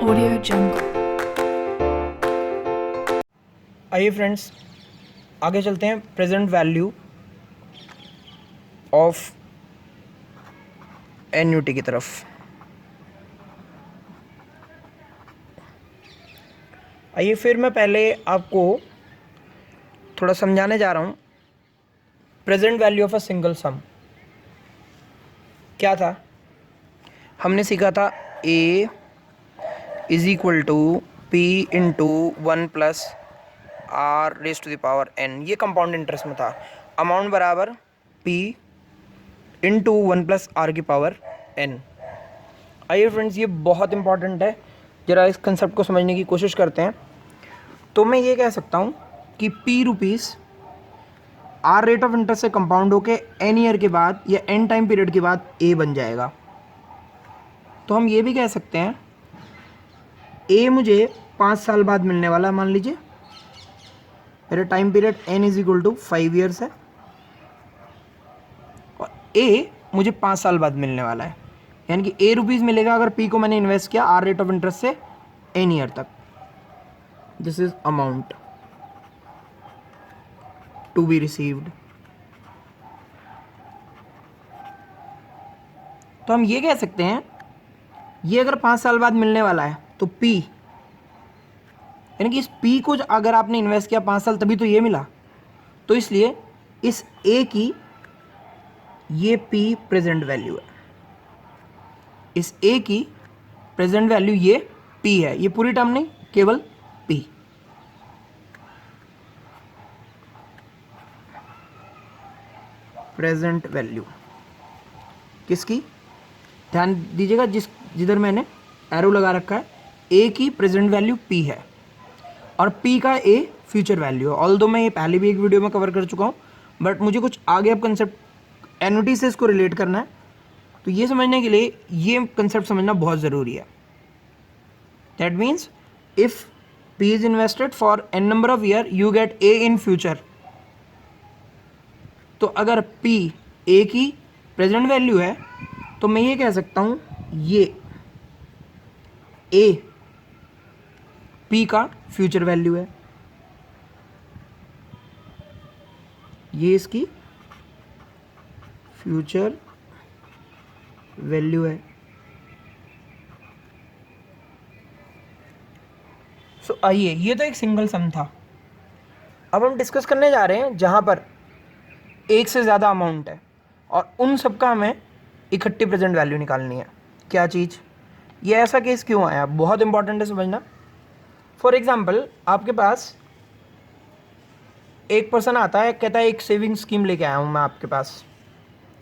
Audio Jungle. आइए friends, आगे चलते हैं प्रेजेंट वैल्यू ऑफ एन्युटी की तरफ। आइए फिर मैं पहले आपको थोड़ा समझाने जा रहा हूँ। Present value of a single sum क्या था? हमने सीखा था A is equal to P into 1 plus are raise to the power N. ये कंपाउंड इंटरेस्ट में था। अमाउंट बराबर पी इंटू 1 प्लस आर की पावर एन। आइए फ्रेंड्स, ये बहुत इंपॉर्टेंट है, ज़रा इस कंसेप्ट को समझने की कोशिश करते हैं। तो मैं ये कह सकता हूँ कि P rupees R rate of interest से कंपाउंड होके एन ईयर के बाद या एन टाइम पीरियड के बाद ए बन जाएगा। तो हम ये भी कह सकते हैं ए मुझे 5 साल बाद मिलने वाला है। मान लीजिए मेरा time period n is equal to 5 years है और ए मुझे 5 साल बाद मिलने वाला है, यानी कि ए रुपीज़ मिलेगा अगर पी को मैंने इन्वेस्ट किया आर रेट ऑफ इंटरेस्ट से एन ईयर तक। This is amount to be received. तो हम ये कह सकते हैं ये अगर 5 साल बाद मिलने वाला है तो पी, यानी कि इस पी को अगर आपने इन्वेस्ट किया 5 साल तभी तो ये मिला। तो इसलिए इस ए की ये पी प्रेजेंट वैल्यू है। इस ए की प्रेजेंट वैल्यू ये पी है। ये पूरी टर्म नहीं, केवल पी। प्रेजेंट वैल्यू किसकी? ध्यान दीजिएगा, जिधर मैंने एरो लगा रखा है ए की प्रेजेंट वैल्यू पी है और पी का ए फ्यूचर वैल्यू है। ऑल्दो मैं ये पहले भी एक वीडियो में कवर कर चुका हूँ, बट मुझे कुछ आगे अब कंसेप्ट एन्युटी से इसको रिलेट करना है, तो ये समझने के लिए ये कंसेप्ट समझना बहुत ज़रूरी है। That means if P is invested for n number of year you get A in future. तो अगर पी ए की प्रेजेंट वैल्यू है तो मैं ये कह सकता हूँ ये ए पी का फ्यूचर वैल्यू है, ये इसकी फ्यूचर वैल्यू है। सो आइए, ये तो एक सिंगल सम था। अब हम डिस्कस करने जा रहे हैं जहाँ पर एक से ज़्यादा अमाउंट है और उन सब का हमें इकट्ठी प्रेजेंट वैल्यू निकालनी है। क्या चीज़? ये ऐसा केस क्यों आया, बहुत इंपॉर्टेंट है समझना। फॉर एग्जाम्पल, आपके पास एक पर्सन आता है, कहता है एक सेविंग स्कीम लेके आया हूँ मैं आपके पास।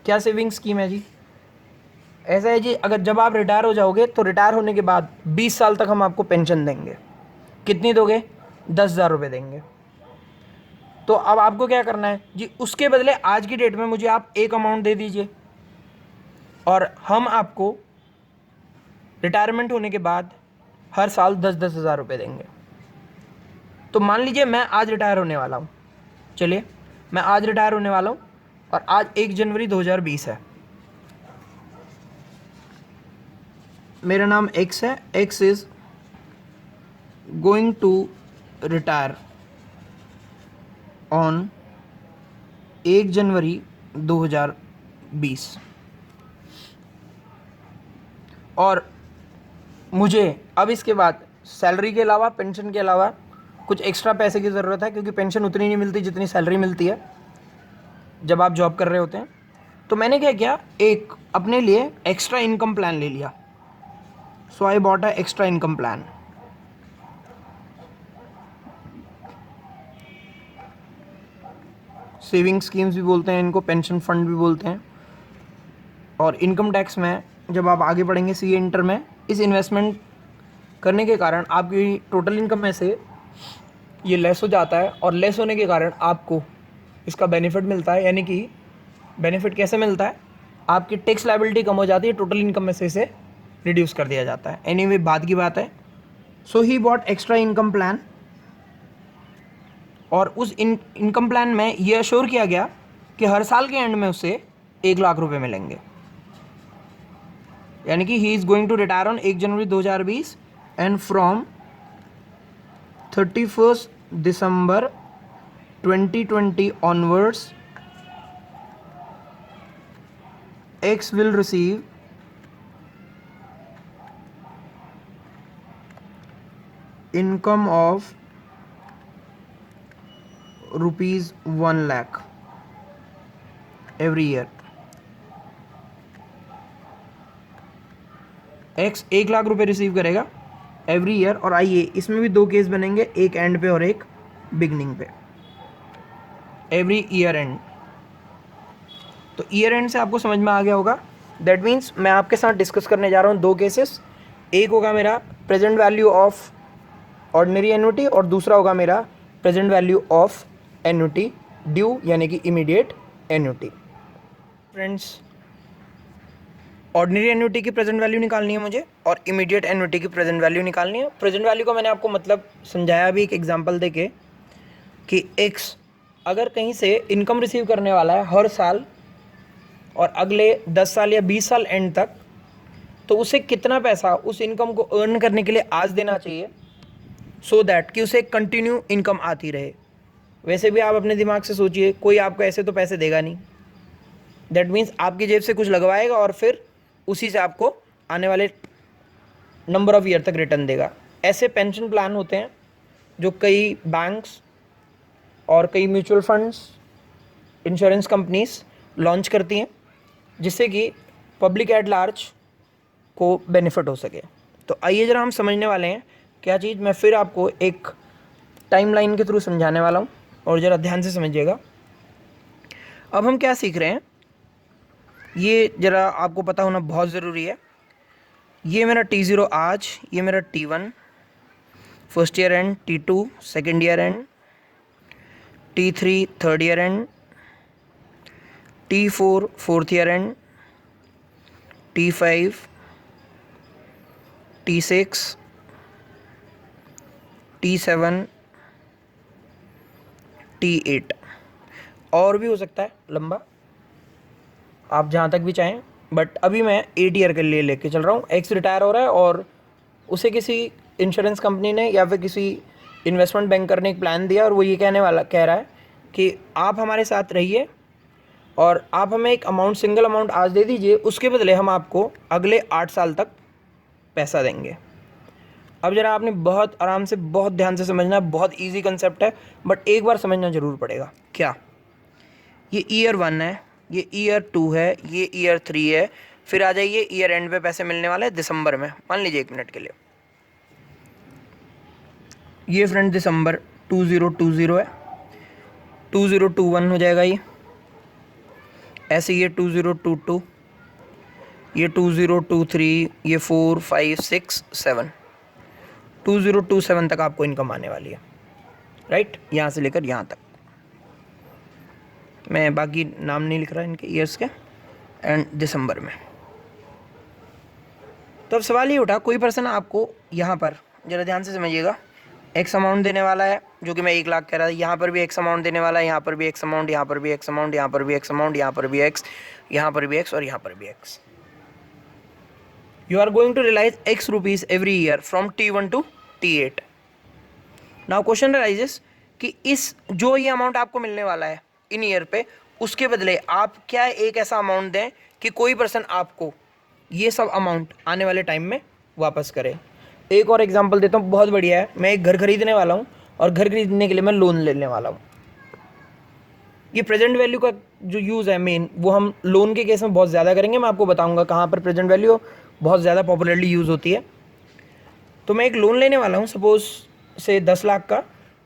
क्या सेविंग स्कीम है जी? ऐसा है जी, अगर जब आप रिटायर हो जाओगे तो रिटायर होने के बाद 20 साल तक हम आपको पेंशन देंगे। कितनी दोगे? 10,000 रुपये देंगे। तो अब आपको क्या करना है जी, उसके बदले आज की डेट में मुझे आप एक अमाउंट दे दीजिए और हम आपको रिटायरमेंट होने के बाद हर साल 10-10 हज़ार रुपये देंगे। तो मान लीजिए मैं आज रिटायर होने वाला हूँ। चलिए, मैं आज रिटायर होने वाला हूँ और आज 1 जनवरी 2020 है। मेरा नाम एक्स है। X is going to retire on 1 January 2020 और मुझे अब इसके बाद सैलरी के अलावा, पेंशन के अलावा कुछ एक्स्ट्रा पैसे की ज़रूरत है, क्योंकि पेंशन उतनी नहीं मिलती जितनी सैलरी मिलती है जब आप जॉब कर रहे होते हैं। तो मैंने क्या किया, एक अपने लिए एक्स्ट्रा इनकम प्लान ले लिया। So I bought a extra income plan. Saving schemes भी बोलते हैं इनको, पेंशन फंड भी बोलते हैं। और इनकम टैक्स में जब आप आगे पढ़ेंगे सीए इंटर में, इस इन्वेस्टमेंट करने के कारण आपकी टोटल इनकम में से ये लेस हो जाता है और लेस होने के कारण आपको इसका बेनिफिट मिलता है। यानी कि बेनिफिट कैसे मिलता है? आपकी टैक्स लायबिलिटी कम हो जाती है, टोटल इनकम में से इसे रिड्यूस कर दिया जाता है। एनीवे, बात की बात है। So he bought extra income plan और उस इनकम प्लान में ये अश्योर किया गया कि हर साल के एंड में उसे 1 लाख रुपए मिलेंगे। यानी कि he is going to retire on 1 January 2020 and from 31st December 2020 onwards, X will receive income of rupees 1 lakh every year. X 1 lakh रुपए रिसीव करेगा एवरी ईयर। और आइए इसमें भी दो केस बनेंगे, एक एंड पे और एक बिगनिंग पे, एवरी ईयर एंड। तो ईयर एंड से आपको समझ में आ गया होगा। दैट मीन्स मैं आपके साथ डिस्कस करने जा रहा हूँ दो केसेस। एक होगा मेरा present value of ordinary annuity और दूसरा होगा मेरा present value of annuity due यानी कि immediate annuity. Friends, ordinary annuity की प्रेजेंट वैल्यू निकालनी है मुझे और इमीडिएट एन्युटी की प्रेजेंट वैल्यू निकालनी है। प्रेजेंट वैल्यू का मैंने आपको मतलब समझाया भी एक एग्जांपल देके कि एक्स अगर कहीं से इनकम रिसीव करने वाला है हर साल और अगले 10 साल या 20 साल एंड तक, तो उसे कितना पैसा उस इनकम को अर्न करने के लिए आज देना चाहिए सो दैट कि उसे कंटिन्यू इनकम आती रहे। वैसे भी आप अपने दिमाग से सोचिए, कोई आपको ऐसे तो पैसे देगा नहीं। दैट मीन्स आपकी जेब से कुछ लगवाएगा और फिर उसी से आपको आने वाले नंबर ऑफ ईयर तक रिटर्न देगा। ऐसे पेंशन प्लान होते हैं जो कई बैंक्स और कई mutual funds, insurance companies launch करती हैं जिससे कि पब्लिक एट लार्ज को बेनिफिट हो सके। तो आइए ज़रा हम समझने वाले हैं क्या चीज़। मैं फिर आपको एक टाइमलाइन के थ्रू समझाने वाला हूँ और ज़रा ध्यान से समझिएगा। अब हम क्या सीख रहे हैं ये ज़रा आपको पता होना बहुत ज़रूरी है। ये मेरा T0 आज, ये मेरा T1 first year and, T2 second year and, T3 third year and, T4 fourth year and, T5 T6 T7 T8 और भी हो सकता है लंबा, आप जहाँ तक भी चाहें। बट अभी मैं 8 ईयर के लिए लेके चल रहा हूँ। एक्स रिटायर हो रहा है और उसे किसी इंश्योरेंस कंपनी ने या फिर किसी इन्वेस्टमेंट बैंकर ने एक प्लान दिया और वो ये कह रहा है कि आप हमारे साथ रहिए और आप हमें एक अमाउंट, सिंगल अमाउंट आज दे दीजिए, उसके बदले हम आपको अगले 8 साल तक पैसा देंगे। अब ज़रा आपने बहुत आराम से, बहुत ध्यान से समझना है। बहुत ईजी कंसेप्ट है बट एक बार समझना ज़रूर पड़ेगा। क्या ये ईयर 1 है, ये ईयर 2 है, ये ईयर 3 है, फिर आ जाइए ईयर एंड पे पैसे मिलने वाले हैं दिसंबर में। मान लीजिए 1 मिनट के लिए ये फ्रेंड दिसंबर 2020 है, 2021 हो जाएगा ये, ऐसे ये 2022, ये 2023, ये 4 5 6 7, 2027 तक आपको इनकम आने वाली है। राइट, यहाँ से लेकर यहाँ तक। मैं बाकी नाम नहीं लिख रहा इनके ईयर्स के, एंड दिसंबर में। तो अब सवाल ये उठा, कोई पर्सन आपको यहाँ पर ज़रा ध्यान से समझिएगा, एक्स अमाउंट देने वाला है जो कि मैं 1 लाख कह रहा था। यहाँ पर भी एक्स अमाउंट देने वाला है, यहाँ पर भी एक्स अमाउंट, यहाँ पर भी एक्स अमाउंट, यहाँ पर भी एक्स अमाउंट, यहाँ पर भी एक्स, यहाँ पर भी एक्स और यहाँ पर भी X. You are going to realize X rupees every year from T1 to T8। Now question raises कि इस जो ये अमाउंट आपको मिलने वाला है इन ईयर पे, उसके बदले आप क्या एक ऐसा अमाउंट दें कि कोई पर्सन आपको ये सब अमाउंट आने वाले टाइम में वापस करे। एक और एग्जांपल देता हूँ, बहुत बढ़िया है। मैं एक घर खरीदने वाला हूँ और घर खरीदने के लिए मैं लोन लेने वाला हूँ। ये प्रेजेंट वैल्यू का जो यूज़ है मेन, वो हम लोन के केस में बहुत ज़्यादा करेंगे। मैं आपको बताऊँगा कहाँ पर प्रेजेंट वैल्यू बहुत ज़्यादा पॉपुलरली यूज़ होती है। तो मैं एक लोन लेने वाला हूँ सपोज से 10 लाख का,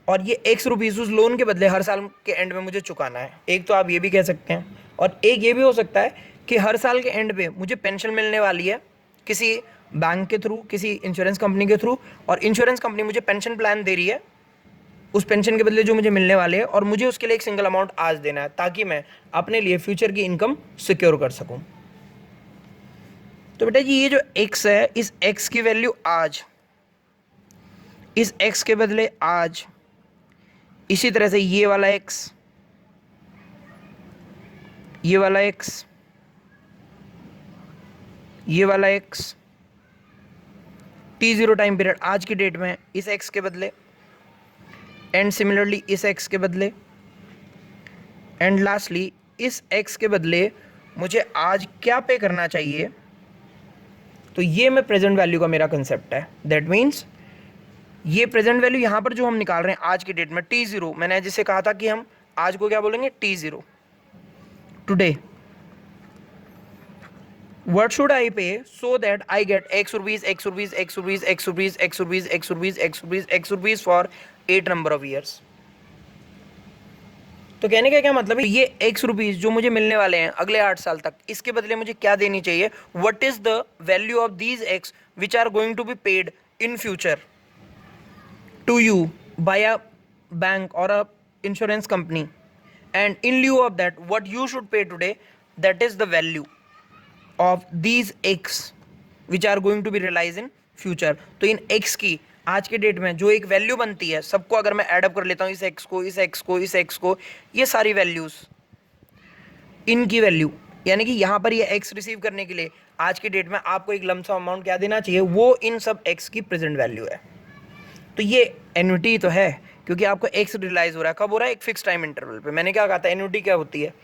और ये एक्स रुपीज़ उस लोन के बदले हर साल के एंड में मुझे चुकाना है। एक तो आप ये भी कह सकते हैं, और एक ये भी हो सकता है कि हर साल के एंड पे मुझे पेंशन मिलने वाली है किसी बैंक के थ्रू, किसी इंश्योरेंस कंपनी के थ्रू, और इंश्योरेंस कंपनी मुझे पेंशन प्लान दे रही है उस पेंशन के बदले जो मुझे मिलने वाले हैं, और मुझे उसके लिए एक सिंगल अमाउंट आज देना है ताकि मैं अपने लिए फ्यूचर की इनकम सिक्योर कर सकूँ। तो बेटा जी ये जो एक्स है, इस एक्स की वैल्यू आज, इस एक्स के बदले आज, इसी तरह से ये वाला एक्स, ये वाला एक्स, ये वाला एक्स, T0 टाइम पीरियड आज की डेट में इस x के बदले, एंड सिमिलरली इस x के बदले, एंड लास्टली इस x के बदले मुझे आज क्या पे करना चाहिए। तो ये मैं प्रेजेंट वैल्यू का मेरा कंसेप्ट है। दैट मीन्स ये प्रेजेंट वैल्यू यहाँ पर जो हम निकाल रहे हैं आज की डेट में T0, मैंने जिसे कहा था कि हम आज को क्या बोलेंगे T0, today what should I pay so that I get x rupees x rupees x rupees x rupees x rupees x rupees x rupees x rupees for 8 number of years। तो कहने का क्या मतलब है, ये x रुपीज जो मुझे मिलने वाले हैं अगले 8 साल तक, इसके बदले मुझे क्या देनी चाहिए, what is the value of these x which are going to be paid in future to you by a bank और a insurance company, and in lieu of that what you should pay today, that is the value of these x which are going to be realise in future. तो in x की आज के date में जो एक value बनती है, सबको अगर मैं एडअप कर लेता हूँ, इस x को इस x को इस x को, ये सारी वैल्यूज इनकी वैल्यू, यानी कि यहाँ पर ये x रिसीव करने के लिए आज की डेट में आपको एक लमसम अमाउंट क्या देना चाहिए, वो इन सब x की प्रेजेंट वैल्यू है। तो ये एन्युटी तो है क्योंकि आपको x रियलाइज हो रहा है, कब हो रहा है, एक फिक्स टाइम इंटरवल पे। मैंने क्या कहा था, एन्युटी क्या होती है,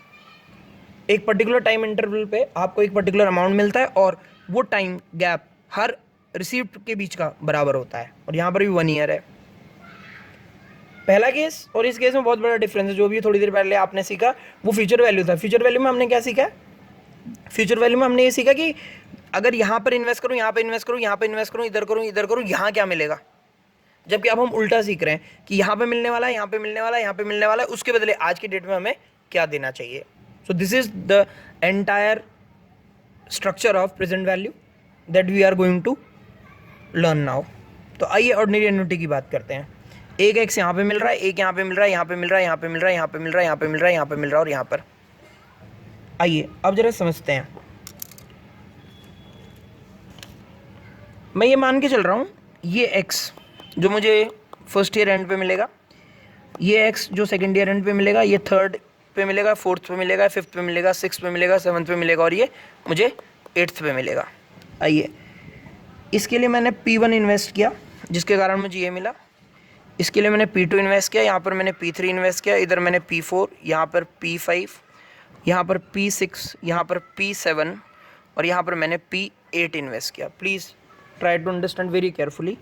एक पर्टिकुलर टाइम इंटरवल पे आपको एक पर्टिकुलर अमाउंट मिलता है और वो टाइम गैप हर रिसीप्ट के बीच का बराबर होता है, और यहाँ पर भी 1 ईयर है पहला केस। और इस केस में बहुत बड़ा डिफरेंस है, जो भी थोड़ी देर पहले आपने सीखा वो फ्यूचर वैल्यू था। फ्यूचर वैल्यू में हमने क्या सीखा, फ्यूचर वैल्यू में हमने ये सीखा कि अगर यहाँ पर इन्वेस्ट करूँ, यहाँ पर इन्वेस्ट करूँ, यहाँ पर इन्वेस्ट करूँ, इधर करूँ, इधर करूँ, यहाँ क्या मिलेगा। जबकि अब हम उल्टा सीख रहे हैं कि यहाँ पे मिलने वाला है, यहाँ पे मिलने वाला है, यहाँ पे मिलने वाला है, उसके बदले आज की डेट में हमें क्या देना चाहिए। So this is the entire structure of present value that we are going to learn now। तो आइए ऑर्डिनरी एन्युटी की बात करते हैं। एक x यहाँ पे मिल रहा है, एक यहाँ पे मिल रहा है, यहाँ पे मिल रहा है, यहाँ पे मिल रहा है, यहाँ पे मिल रहा है, यहाँ पे मिल रहा है, यहाँ पे मिल रहा है, और यहाँ पर। आइए अब जरा समझते हैं। मैं ये मान के चल रहा हूँ, ये x जो मुझे फर्स्ट ईयर एंड पे मिलेगा, ये x जो सेकेंड ईयर एंड पे मिलेगा, ये थर्ड पे मिलेगा, फोर्थ पे मिलेगा, फिफ्थ पे मिलेगा, सिक्स पे मिलेगा, सेवन्थ पे मिलेगा, और ये मुझे 8th पे मिलेगा। आइए इसके लिए मैंने P1 इन्वेस्ट किया जिसके कारण मुझे ये मिला, इसके लिए मैंने P2 इन्वेस्ट किया, यहाँ पर मैंने P3 इन्वेस्ट किया, इधर मैंने P4, यहाँ पर P5, यहाँ पर P6, यहाँ पर P7, और यहाँ पर मैंने P8 इन्वेस्ट किया। Please try to understand very carefully.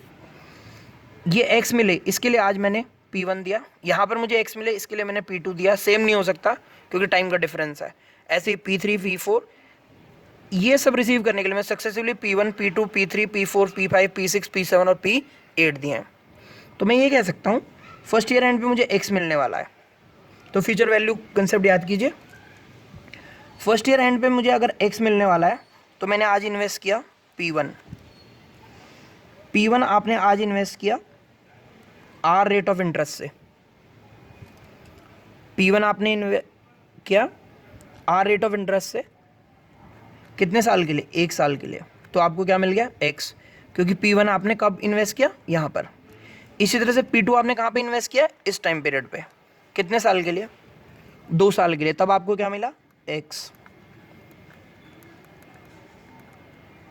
ये x मिले इसके लिए आज मैंने P1 दिया, यहाँ पर मुझे x मिले इसके लिए मैंने P2 दिया। सेम नहीं हो सकता क्योंकि टाइम का डिफरेंस है। ऐसे ही P3 P4 ये सब रिसीव करने के लिए मैं successfully P1 P2 P3 P4 P5 P6 P7 और P8 दिए हैं। तो मैं ये कह सकता हूँ फर्स्ट ईयर एंड पे मुझे x मिलने वाला है। तो फ्यूचर वैल्यू कंसेप्ट याद कीजिए, फर्स्ट ईयर एंड पे मुझे अगर x मिलने वाला है तो मैंने आज इन्वेस्ट किया P1 आपने आज इन्वेस्ट किया R रेट ऑफ इंटरेस्ट से। P1 आपने किया R रेट ऑफ इंटरेस्ट से कितने साल के लिए, 1 साल के लिए। तो आपको क्या मिल गया x, क्योंकि P1 आपने कब इन्वेस्ट किया, यहाँ पर। इसी तरह से P2 आपने कहाँ पे इन्वेस्ट किया, इस टाइम पीरियड पे। कितने साल के लिए, 2 साल के लिए। तब आपको क्या मिला, x।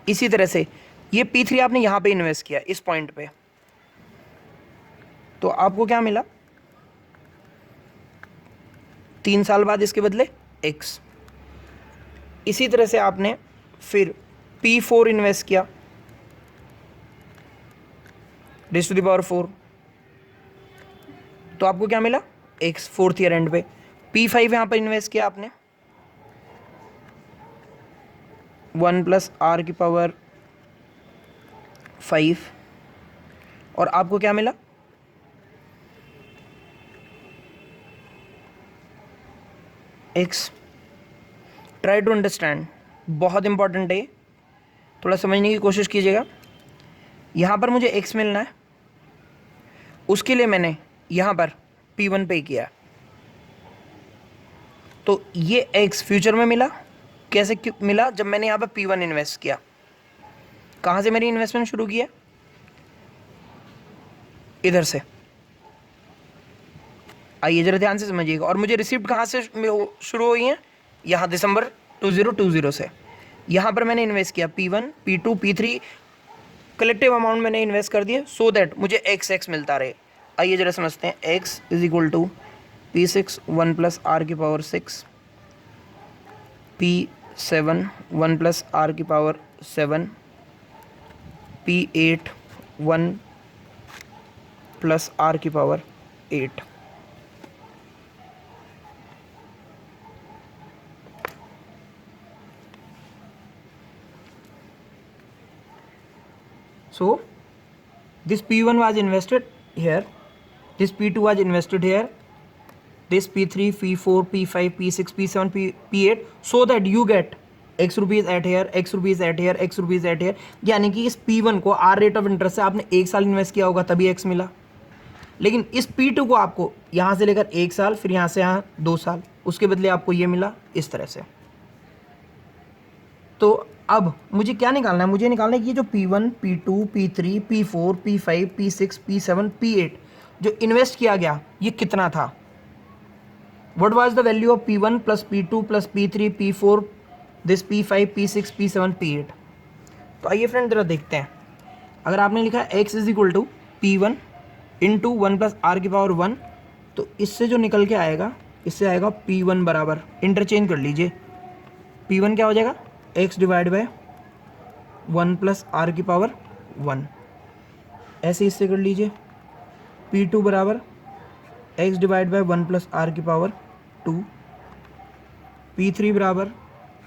इसी तरह से ये P3 आपने यहाँ पे इन्वेस्ट किया इस पॉइंट पे, तो आपको क्या मिला, 3 साल बाद इसके बदले x। इसी तरह से आपने फिर P4 इन्वेस्ट किया रेज़ टू द पावर 4, तो आपको क्या मिला, x फोर्थ ईयर एंड पे। P5 यहाँ पर इन्वेस्ट किया आपने 1 + r⁵ और आपको क्या मिला, x। ट्राई टू अंडरस्टैंड, बहुत इंपॉर्टेंट है, थोड़ा समझने की कोशिश कीजिएगा। यहाँ पर मुझे x मिलना है, उसके लिए मैंने यहाँ पर P1 पे किया, तो ये x फ्यूचर में मिला। कैसे मिला, जब मैंने यहाँ पर P1 इन्वेस्ट किया। कहाँ से मेरी इन्वेस्टमेंट शुरू की है, इधर से। आइए जरा ध्यान से समझिएगा। और मुझे रिसिप्ट कहाँ से शुरू हुई है, यहाँ दिसंबर 2020 से। यहाँ पर मैंने इन्वेस्ट किया P1 P2 P3 collective amount मैंने इन्वेस्ट कर दिए सो दैट मुझे एक्स मिलता रहे। आइए जरा समझते हैं। X is equal to P6 1 plus are की पावर 6, P7 1 प्लस आर की पावर 7, P8 1 प्लस आर की power 8। So this P1 was invested here, this P2 was invested here, this P3, P4, P5, P6, P7, P8, so that you get x rupees at here, x rupees at here, x rupees at here। यानी कि इस P1 को are rate of interest से आपने 1 साल invest किया होगा तभी x मिला, लेकिन इस P2 को आपको यहाँ से लेकर 1 साल, फिर यहाँ से यहाँ 2 साल, उसके बदले आपको ये मिला इस तरह से। तो अब मुझे क्या निकालना है, मुझे निकालना है कि ये जो P1, P2, P3, P4, P5, P6, P7, P8 जो इन्वेस्ट किया गया ये कितना था। What was the value of P1 plus P2 plus P3 P4 this P5 P6 P7 P8। तो आइए फ्रेंड जरा देखते हैं। अगर आपने लिखा है x is equal to P1 into 1 plus are की पावर 1, तो इससे जो निकल के आएगा इससे आएगा P1 बराबर, इंटरचेंज कर लीजिए, P1 क्या हो जाएगा x divide by 1 plus are की पावर 1, ऐसे इससे कर लीजिए। P2 बराबर x divide by 1 plus are की पावर 2, P3 बराबर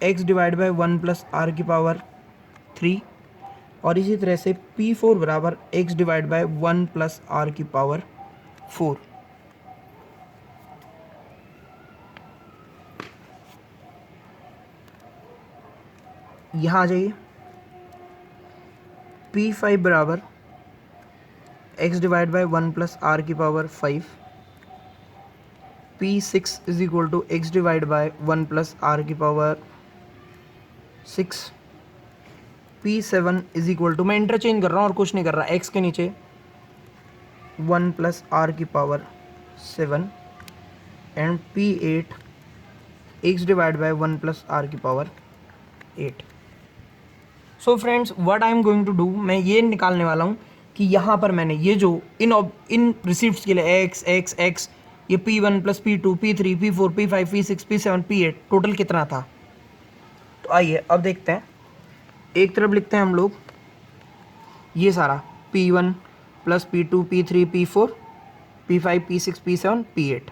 x divide by 1 plus are की पावर 3, और इसी तरह से P4 बराबर x divide by 1 plus are की पावर 4। यहाँ आ जाइए, P5 बराबर x divide by 1 plus are की power 5, P6 is equal to x divide by 1 plus are की power 6, P7 is equal to, मैं इंटरचेंज कर रहा हूँ और कुछ नहीं कर रहा, x के नीचे 1 प्लस आर की power 7 and P8 x divide by 1 plus are की power 8। So friends what I am going to do, मैं ये निकालने वाला हूँ कि यहाँ पर मैंने ये जो इन रिसिप्ट्स के लिए x ये P1 plus P2 P3 P4 P5 P6 P7 P8 total कितना था। तो आइए अब देखते हैं, एक तरफ लिखते हैं हम लोग ये सारा P1 plus P2 P3 P4 P5 P6 P7 P8।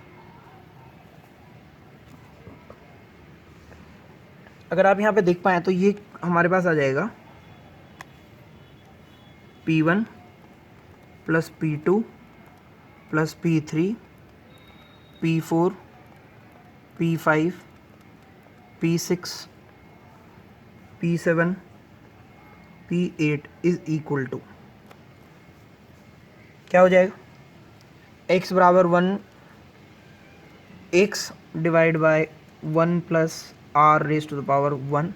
अगर आप यहाँ पे देख पाएँ तो ये हमारे पास आ जाएगा P1 plus P2 plus P3 P4 P5 P6 P7 P8 is equal to क्या हो जाएगा, x बराबर 1, x divide by 1 plus are raise to the power 1,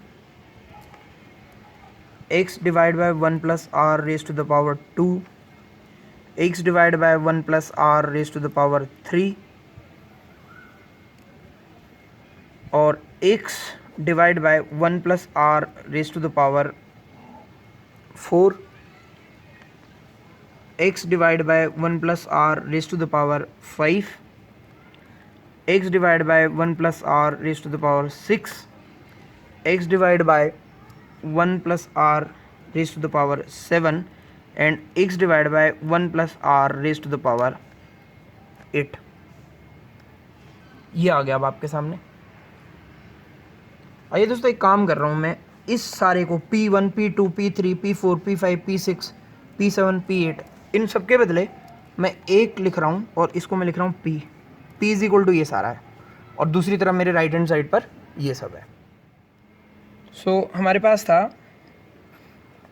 x divide by 1 plus are raise to the power 2, x divide by 1 plus are raise to the power 3, और x divide by 1 plus are raise to the power 4, x divide by 1 plus are raise to the power 5, x divide by 1 plus are raise to the power 6, x divide by 1 plus are raise to the power 7 and x divide by 1 plus are raise to the power 8। ये आ गया अब आपके सामने। आइए दोस्तों एक काम कर रहा हूँ, मैं इस सारे को P1 P2 P3 P4 P5 P6 P7 P8 इन सब के बदले मैं एक लिख रहा हूँ और इसको मैं लिख रहा हूँ P इज इक्वल टू ये सारा है, और दूसरी तरफ मेरे राइट हैंड साइड पर ये सब है। सो हमारे पास था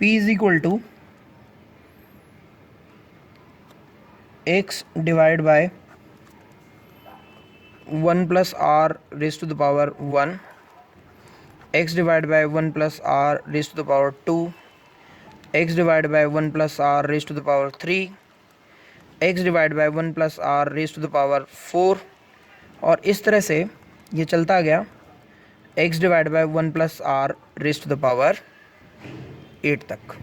P is equal to x divide by 1 plus are raise to the power 1, x divide by 1 plus are raise to the power 2, x divide by 1 plus are raise to the power 3, x divide by 1 plus are raise to the power 4, और इस तरह से ये चलता गया x divide by 1 plus are raise to the power 8 तक।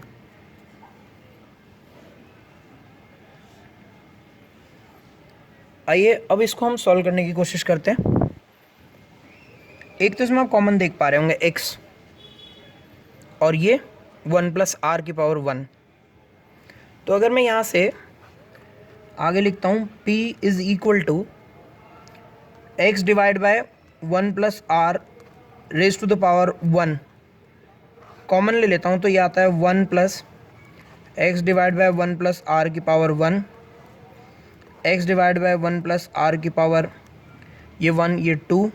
आइए अब इसको हम सॉल्व करने की कोशिश करते हैं। एक तो इसमें आप कॉमन देख पा रहे होंगे x, और ये 1 प्लस आर की पावर 1। तो अगर मैं यहाँ से आगे लिखता हूँ p is equal to x divide by 1 plus are raise to the power 1, common ले लेता हूँ तो ये आता है 1 plus x divide by 1 plus are की power 1, x divide by 1 plus are की पावर ये 1 ये 2,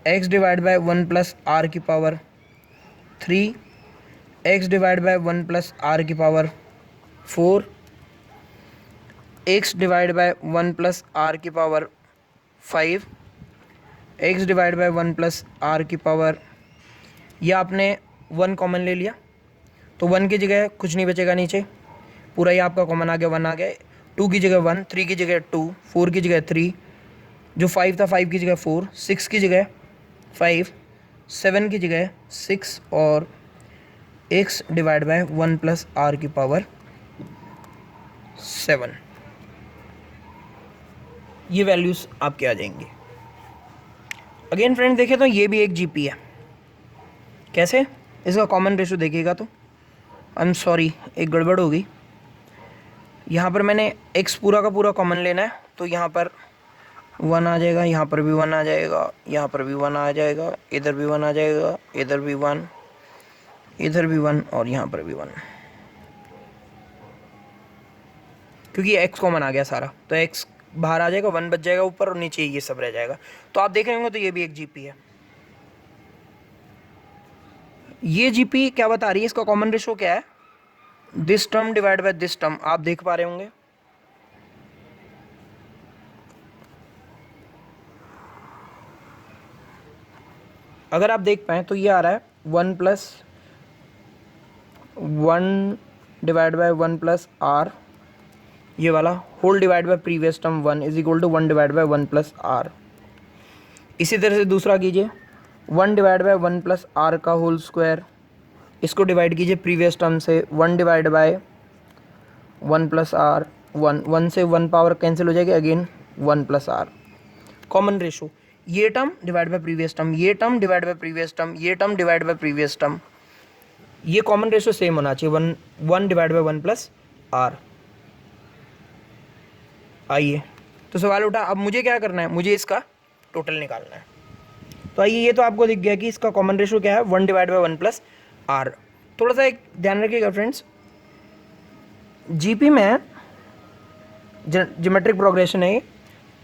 x divide by 1 plus are की power 3, x divide by 1 plus are की power 4, x divide by 1 plus are की power 5, X divide by 1 plus are की power, ये आपने 1 common ले लिया तो 1 की जगह कुछ नहीं बचेगा नीचे, पूरा ये आपका कॉमन आ गया, 1 आ गया। 2 की जगह 1, 3 की जगह 2, 4 की जगह 3, जो 5 था 5 की जगह 4, 6 की जगह 5, 7 की जगह 6, और x divide by 1 plus are की पावर 7। ये वैल्यूज़ आपके आ जाएंगे। अगेन फ्रेंड देखें तो ये भी एक जीपी है। कैसे? इसका कॉमन रेशो देखिएगा तो आई एम सॉरी एक गड़बड़ हो गई। यहाँ पर मैंने x पूरा का पूरा कॉमन लेना है तो यहाँ पर 1 आ जाएगा, यहाँ पर भी 1 आ जाएगा, यहाँ पर भी 1 आ जाएगा, इधर भी 1 आ जाएगा, इधर भी 1, इधर भी 1, और यहाँ पर भी 1, क्योंकि x कॉमन आ गया सारा तो x बाहर आ जाएगा, 1 बच जाएगा ऊपर, और नीचे ये सब रह जाएगा। तो आप देख रहे होंगे तो ये भी एक जीपी है। ये जीपी क्या बता रही है, इसका कॉमन रेशो क्या है, this term divide by this term, आप देख पा रहे होंगे। अगर आप देख पाए तो ये आ रहा है 1 plus 1 divide by 1 plus R, ये वाला whole divide by previous term 1 is equal to 1 divide by 1 plus R. इसी तरह से दूसरा कीजिए 1 डिवाइड बाय 1 प्लस आर का होल स्क्वायर, इसको डिवाइड कीजिए प्रीवियस टर्म से 1 डिवाइड बाय 1 प्लस आर, 1 से 1 पावर कैंसिल हो जाएगी, again 1 plus r. Common ratio ये term divide by previous term, ये term divide by previous term, ये term divide by previous term, ये कॉमन रेशो सेम होना चाहिए 1 डिवाइड बाय 1 प्लस आर। आइए तो सवाल उठा, अब मुझे क्या करना है, मुझे इसका टोटल निकालना है। तो आइए ये तो आपको दिख गया कि इसका कॉमन रेशो क्या है 1 डिवाइड बाय 1 प्लस आर। थोड़ा सा एक ध्यान रखिएगा फ्रेंड्स, जीपी में ज्योमेट्रिक प्रोग्रेशन है,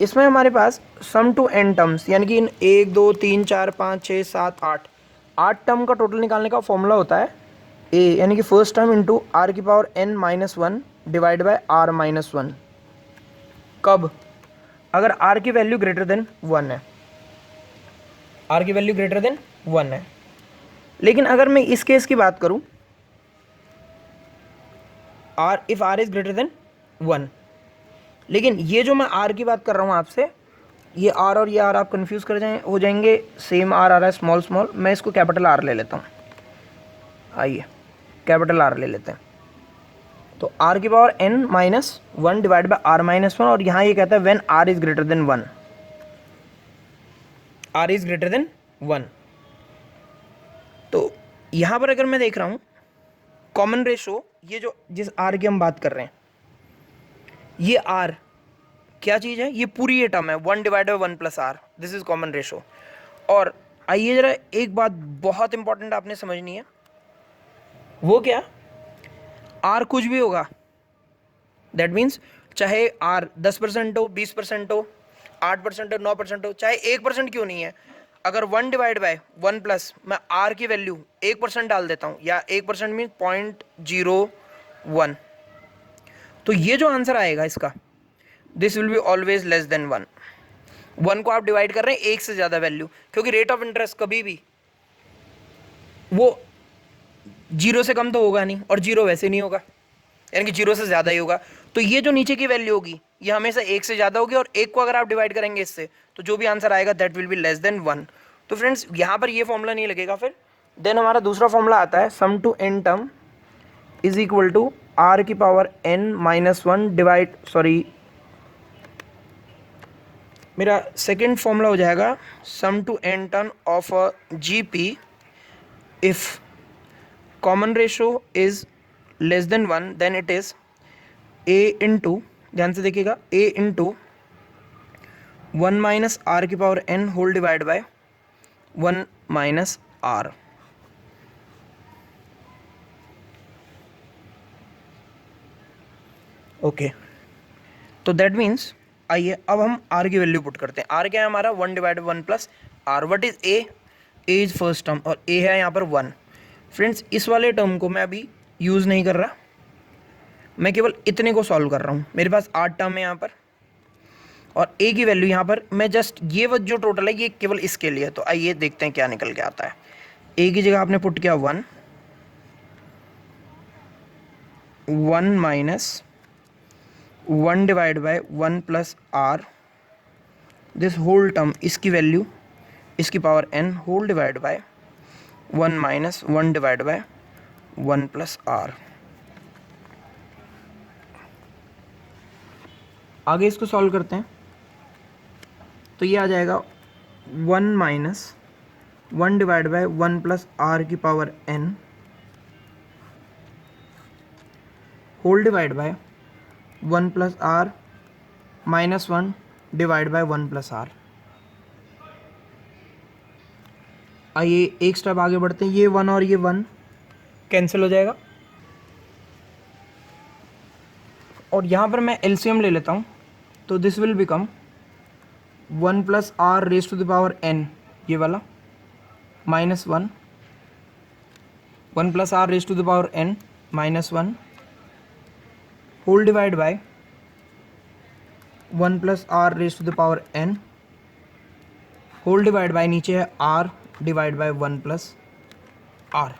इसमें हमारे पास सम टू एन टर्म्स, यानी कि इन 1 2 3 4 5 6 7 8 टर्म का टोटल निकालने का फॉर्मूला होता है ए, यानी कि फर्स्ट टर्म इंटू आर की power n minus 1 divide by R minus 1। कब? अगर r की वैल्यू ग्रेटर देन 1 है, r की वैल्यू ग्रेटर देन 1 है। लेकिन अगर मैं इस केस की बात करूं, if r is greater than 1, लेकिन ये जो मैं r की बात कर रहा हूं आपसे, ये r और ये r आप कंफ्यूज हो जाएंगे, सेम r आ रहा है स्मॉल स्मॉल, मैं इसको कैपिटल R ले लेता हूँ। आइए कैपिटल R ले लेते हैं, तो r की power n minus 1 divide by r minus 1, और यहाँ ये कहता है when r is greater than 1, r is greater than 1। तो यहाँ पर अगर मैं देख रहा हूँ कॉमन रेशो, ये जो जिस r की हम बात कर रहे हैं, ये r क्या चीज़ है, ये पूरी ये टर्म है 1 divide by 1 plus R, this is common ratio. और आइए जरा एक बात बहुत इंपॉर्टेंट आपने समझनी है, वो क्या, r कुछ भी होगा, दैट मीन्स चाहे r 10% हो, 20% हो, 8% हो, 9% हो, चाहे 1% क्यों नहीं है, अगर 1 डिवाइड बाय 1 प्लस मैं r की वैल्यू 1% डाल देता हूँ, या 1% मीन 0.01, तो ये जो आंसर आएगा इसका, this will be always less than 1। 1 को आप डिवाइड कर रहे हैं 1 से ज़्यादा वैल्यू, क्योंकि रेट ऑफ इंटरेस्ट कभी भी वो 0 से कम तो होगा नहीं, और 0 वैसे नहीं होगा, यानी कि 0 से ज़्यादा ही होगा। तो ये जो नीचे की वैल्यू होगी ये हमेशा 1 से ज़्यादा होगी, और 1 को अगर आप डिवाइड करेंगे इससे, तो जो भी आंसर आएगा that will be less than 1। तो फ्रेंड्स यहाँ पर ये फॉर्मूला नहीं लगेगा। फिर देन हमारा दूसरा फॉर्मूला आता है sum to n term is equal to r की पावर n माइनस 1 डिवाइड मेरा सेकेंड फॉर्मूला हो जाएगा sum to n term of a G P if common ratio is less than 1 then it is a into, ध्यान से देखिएगा, a into 1 minus r की power n whole divide by 1 minus r. Okay, तो that means आइए अब हम are की value put करते हैं। आर क्या है हमारा 1 divide 1 plus R. What is A? A is first term और ए है यहाँ पर 1। फ्रेंड्स इस वाले टर्म को मैं अभी यूज़ नहीं कर रहा, मैं केवल इतने को सॉल्व कर रहा हूँ। मेरे पास 8 टर्म है यहाँ पर और ए की वैल्यू यहाँ पर मैं जस्ट ये जो टोटल है ये केवल इसके लिए। तो आइए देखते हैं क्या निकल के आता है। ए की जगह आपने पुट किया 1 minus 1 divide by 1 plus R, this whole term, इसकी वैल्यू इसकी power n whole divide by 1 minus 1 divide by 1 plus R. आगे इसको सॉल्व करते हैं तो ये आ जाएगा 1 minus 1 divide by 1 plus are की power n whole divide by 1 plus r minus 1 divide by 1 plus r. आइए एक स्टेप आगे बढ़ते हैं। ये 1 और ये 1 कैंसिल हो जाएगा और यहाँ पर मैं एलसीएम ले लेता हूँ, तो this will become 1 plus are raise to the power n, ये वाला, minus 1 plus are raise to the power n minus 1 whole divide by 1 plus are raise to the power n whole divide by, नीचे है r divide by 1 plus R.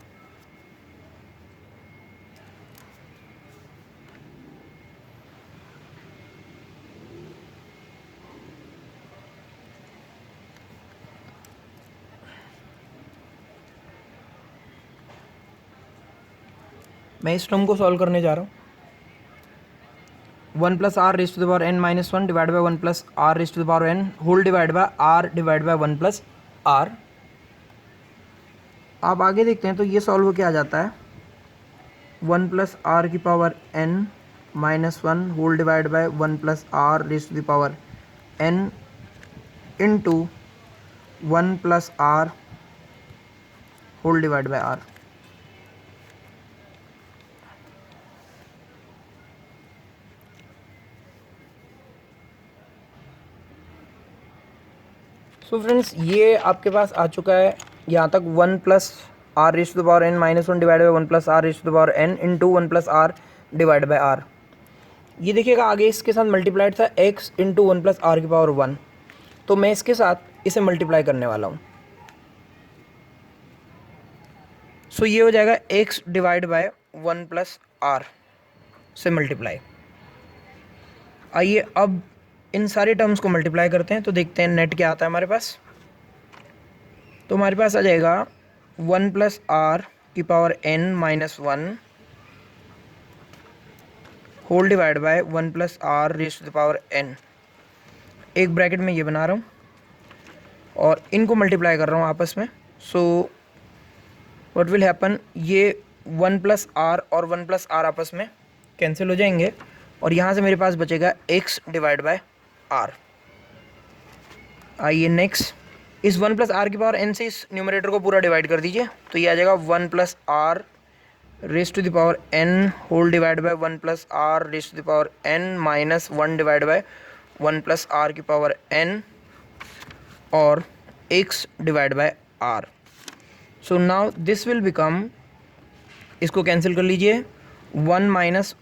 मैं इस term को solve करने जा रहा हूँ। 1 plus are raise to the power n minus 1 divide by 1 plus are raise to the power n whole divide by r divide by 1 plus R. आप आगे देखते हैं तो ये सॉल्व हो के आ जाता है 1 प्लस आर की power n minus 1 whole divide by 1 plus are raise to the power n into 1 plus are whole divide by are. So friends ये आपके पास आ चुका है यहाँ तक 1 plus are raise to the power n minus 1 divide by 1 plus are raise to the power n into 1 plus are divide by R. ये देखिएगा आगे इसके साथ मल्टीप्लाइड था x इंटू 1 प्लस आर की पावर 1, तो मैं इसके साथ इसे मल्टीप्लाई करने वाला हूँ। सो ये हो जाएगा x divide by 1 plus R से मल्टीप्लाई। आइए अब इन सारे टर्म्स को मल्टीप्लाई करते हैं तो देखते हैं नेट क्या आता है हमारे पास। तो हमारे पास आ जाएगा 1 प्लस आर की power n minus 1 whole divide by 1 plus are raise to the power n। एक ब्रैकेट में ये बना रहा हूँ और इनको मल्टीप्लाई कर रहा हूँ आपस में। सो व्हाट विल हैपन, ये 1 प्लस आर और 1 प्लस आर आपस में कैंसिल हो जाएंगे और यहाँ से मेरे पास बचेगा x डिवाइड बाय आर। आइए नेक्स्ट, इस 1 प्लस आर की पावर n से इस न्यूमरेटर को पूरा डिवाइड कर दीजिए तो ये आ जाएगा 1 plus are raise to the power n whole divide by 1 plus are raise to the power n minus 1 divide by 1 plus are की पावर n और x divide by are. So now this will become, इसको cancel कर लीजिए, 1 minus,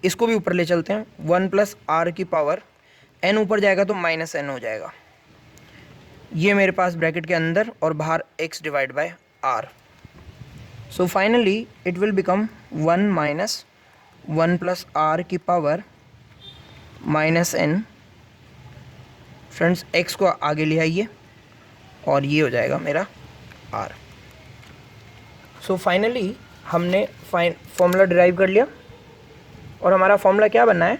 इसको भी ऊपर ले चलते हैं, 1 प्लस आर की पावर n ऊपर जाएगा तो माइनस n हो जाएगा, ये मेरे पास ब्रैकेट के अंदर और बाहर x divide by r। So finally it will become 1 minus 1 plus are की power minus n। Friends x को आगे ले आइए और ये हो जाएगा मेरा r। सो फाइनली हमने फॉर्मूला डिराइव कर लिया और हमारा फॉर्मूला क्या बनना है,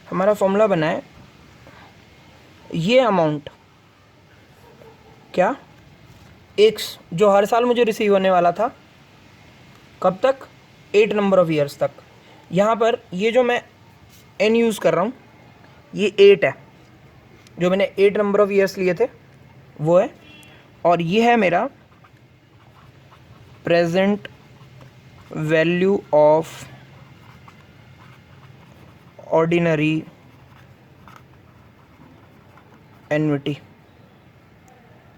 हमारा फॉर्मूला बना है ये अमाउंट क्या एक्स जो हर साल मुझे रिसीव होने वाला था, कब तक, 8 नंबर ऑफ ईयर्स तक। यहाँ पर ये जो मैं एन यूज़ कर रहा हूँ ये 8 है, जो मैंने 8 नंबर ऑफ ईयर्स लिए थे वो है, और ये है मेरा present value of ordinary annuity.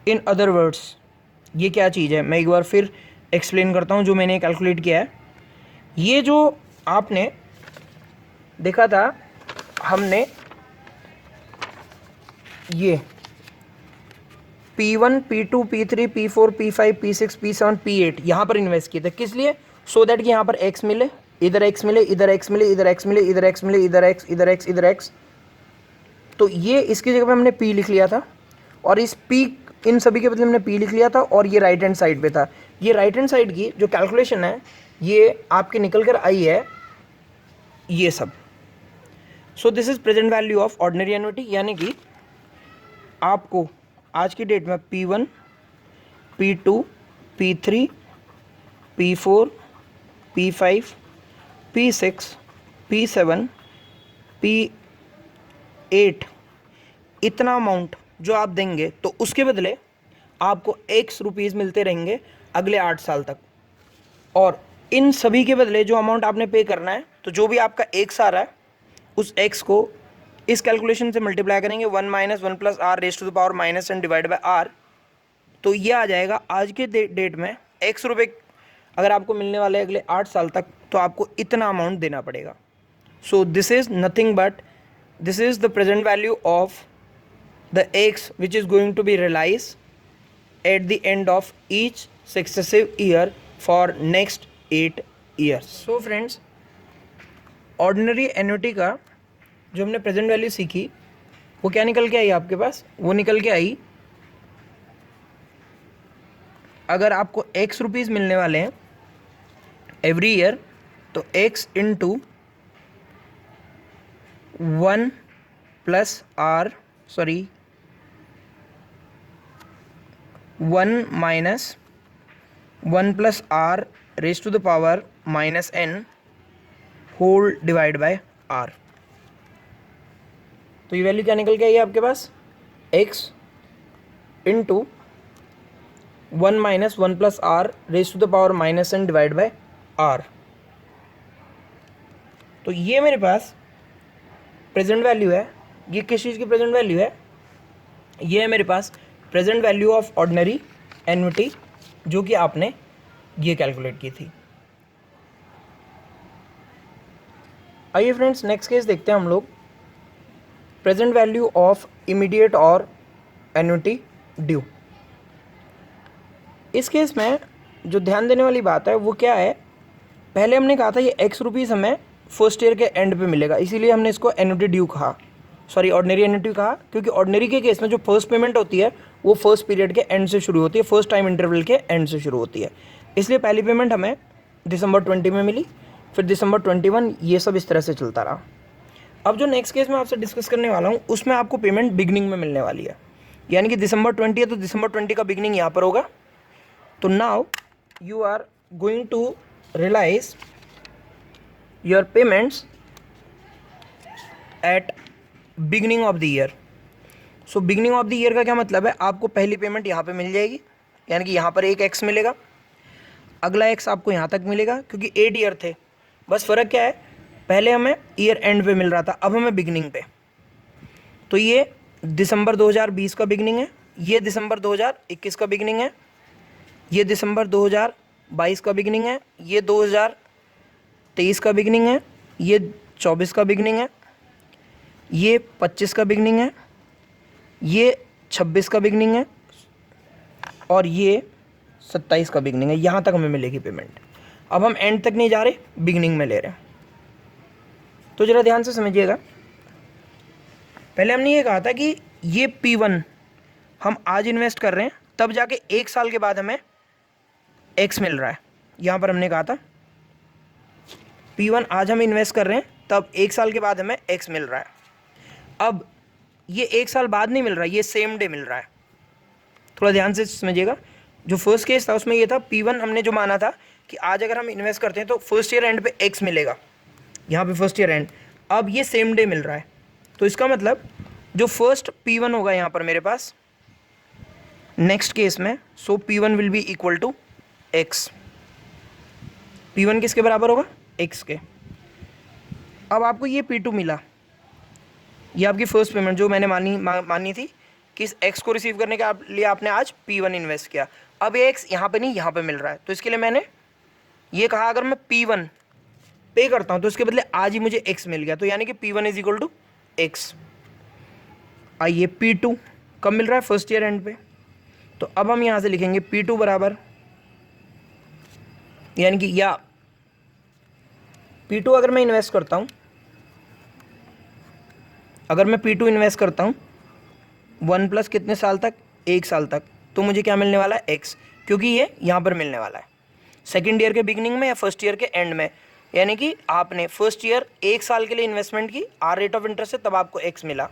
In other words ये क्या चीज़ है, मैं एक बार फिर एक्सप्लेन करता हूँ जो मैंने कैलकुलेट किया है। ये जो आपने देखा था, हमने ये P1 P2 P3 P4 P5 P6 P7 P8 यहाँ पर इन्वेस्ट किए थे, किस लिए, सो दैट कि यहाँ पर x मिले, इधर x मिले, इधर x मिले, इधर x मिले, इधर x मिले, इधर x, इधर x, इधर x। तो ये इसकी जगह पे हमने p लिख लिया था, और इस p इन सभी के बदले हमने p लिख लिया था, और ये राइट हैंड साइड पे था। ये राइट हैंड साइड की जो कैलकुलेशन है ये आपके निकल कर आई है ये सब। So this is present value of ordinary annuity, यानी कि आपको आज की डेट में P1 P2 P3 P4 P5 P6 P7 P8 इतना अमाउंट जो आप देंगे तो उसके बदले आपको x रुपीज़ मिलते रहेंगे अगले 8 साल तक। और इन सभी के बदले जो अमाउंट आपने पे करना है, तो जो भी आपका x आ रहा है उस x को इस कैलकुलेशन से मल्टीप्लाई करेंगे 1 minus 1 plus are raise to the power minus n divide by R, तो ये आ जाएगा आज के डेट में x रुपये अगर आपको मिलने वाले अगले 8 साल तक, तो आपको इतना अमाउंट देना पड़ेगा। So this is nothing but this is the present value of the x which is going to be realize at the end of each successive year for next 8 years. So friends, ordinary annuity का जो हमने present value सीखी वो क्या निकल के आई आपके पास, वो निकल के आई अगर आपको x रुपीज़ मिलने वाले हैं एवरी ईयर, तो x into 1 plus R 1 minus 1 plus are raise to the power minus n whole divide by R. तो ये वैल्यू क्या निकल के आई है आपके पास, x into 1 minus 1 plus are raise to the power minus n divide by R. तो ये मेरे पास प्रेजेंट वैल्यू है। ये किस चीज़ की प्रेजेंट वैल्यू है, ये है मेरे पास present value of ordinary annuity जो कि आपने ये कैलकुलेट की थी। आइए फ्रेंड्स, नेक्स्ट केस देखते हैं हम लोग, प्रेजेंट वैल्यू ऑफ इमीडिएट और एन्युटी ड्यू। इस केस में जो ध्यान देने वाली बात है वो क्या है, पहले हमने कहा था ये x रुपीज़ हमें फर्स्ट ईयर के एंड पे मिलेगा, इसीलिए हमने इसको एन्युटी ड्यू कहा, ऑर्डिनरी एन्युटी कहा, क्योंकि ऑर्डिनरी के केस में जो फर्स्ट पेमेंट होती है वो फर्स्ट पीरियड के एंड से शुरू होती है, फर्स्ट टाइम इंटरवल के एंड से शुरू होती है। इसलिए पहली पेमेंट हमें दिसंबर 20 में मिली, फिर दिसंबर 21, ये सब इस तरह से चलता रहा। अब जो नेक्स्ट केस मैं आपसे डिस्कस करने वाला हूँ उसमें आपको पेमेंट बिगनिंग में मिलने वाली है, यानी कि दिसंबर 20 है तो दिसंबर 20 का बिगनिंग यहाँ पर होगा। तो now you are going to realize your payments at beginning of the year. So beginning of the year का क्या मतलब है, आपको पहली पेमेंट यहाँ पे मिल जाएगी, यानी कि यहाँ पर एक x मिलेगा, अगला x आपको यहाँ तक मिलेगा, क्योंकि 8 ईयर थे। बस फ़र्क क्या है, पहले हमें ईयर एंड पे मिल रहा था, अब हमें बिगनिंग पे। तो ये दिसंबर 2020 का बिगनिंग है, ये दिसंबर 2021 का बिगनिंग है, ये दिसंबर 2022 का बिगनिंग है, ये 2023 का बिगनिंग है, ये 24 का बिगनिंग है, ये 25 का बिगनिंग है, ये 26 का बिगनिंग है, और ये 27 का बिगनिंग है। यहाँ तक हमें मिलेगी पेमेंट। अब हम एंड तक नहीं जा रहे, बिगनिंग में ले रहे हैं। तो ज़रा ध्यान से समझिएगा, पहले हमने ये कहा था कि ये P1 हम आज इन्वेस्ट कर रहे हैं, तब जाके 1 साल के बाद हमें x मिल रहा है। यहाँ पर हमने कहा था P1 आज हम इन्वेस्ट कर रहे हैं, तब 1 साल के बाद हमें x मिल रहा है। अब ये 1 साल बाद नहीं मिल रहा, ये सेम डे मिल रहा है। थोड़ा ध्यान से समझिएगा। जो फर्स्ट केस था उसमें ये था P1 हमने जो माना था कि आज अगर हम इन्वेस्ट करते हैं तो फर्स्ट ईयर एंड पे X मिलेगा, यहाँ पे फर्स्ट ईयर एंड। अब ये सेम डे मिल रहा है, तो इसका मतलब जो फर्स्ट P1 होगा यहाँ पर मेरे पास नेक्स्ट केस में, so P1 will be equal to X। P1 किसके बराबर होगा? X के। अब आपको ये P2 मिला, ये आपकी फर्स्ट पेमेंट जो मैंने मानी थी कि इस X को रिसीव करने के लिए आपने आज P1 इन्वेस्ट किया। अब ये X यहाँ पे नहीं, यहाँ पे मिल रहा है, तो इसके लिए मैंने ये कहा अगर मैं P1 पे करता हूँ तो इसके बदले आज ही मुझे X मिल गया, तो यानी कि P1 is equal to X। आइए P2 कब मिल रहा है? फर्स्ट ईयर एंड पे। तो अब हम यहाँ से लिखेंगे P2 बराबर, यानी कि या P2 अगर मैं इन्वेस्ट करता हूँ, अगर मैं P2 इन्वेस्ट करता हूँ 1 प्लस कितने साल तक? 1 साल तक, तो मुझे क्या मिलने वाला है? X, क्योंकि ये यहाँ पर मिलने वाला है सेकेंड ईयर के बिगिनिंग में या फर्स्ट ईयर के एंड में। यानी कि आपने फर्स्ट ईयर 1 साल के लिए इन्वेस्टमेंट की, आर रेट ऑफ इंटरेस्ट है, तब आपको X मिला।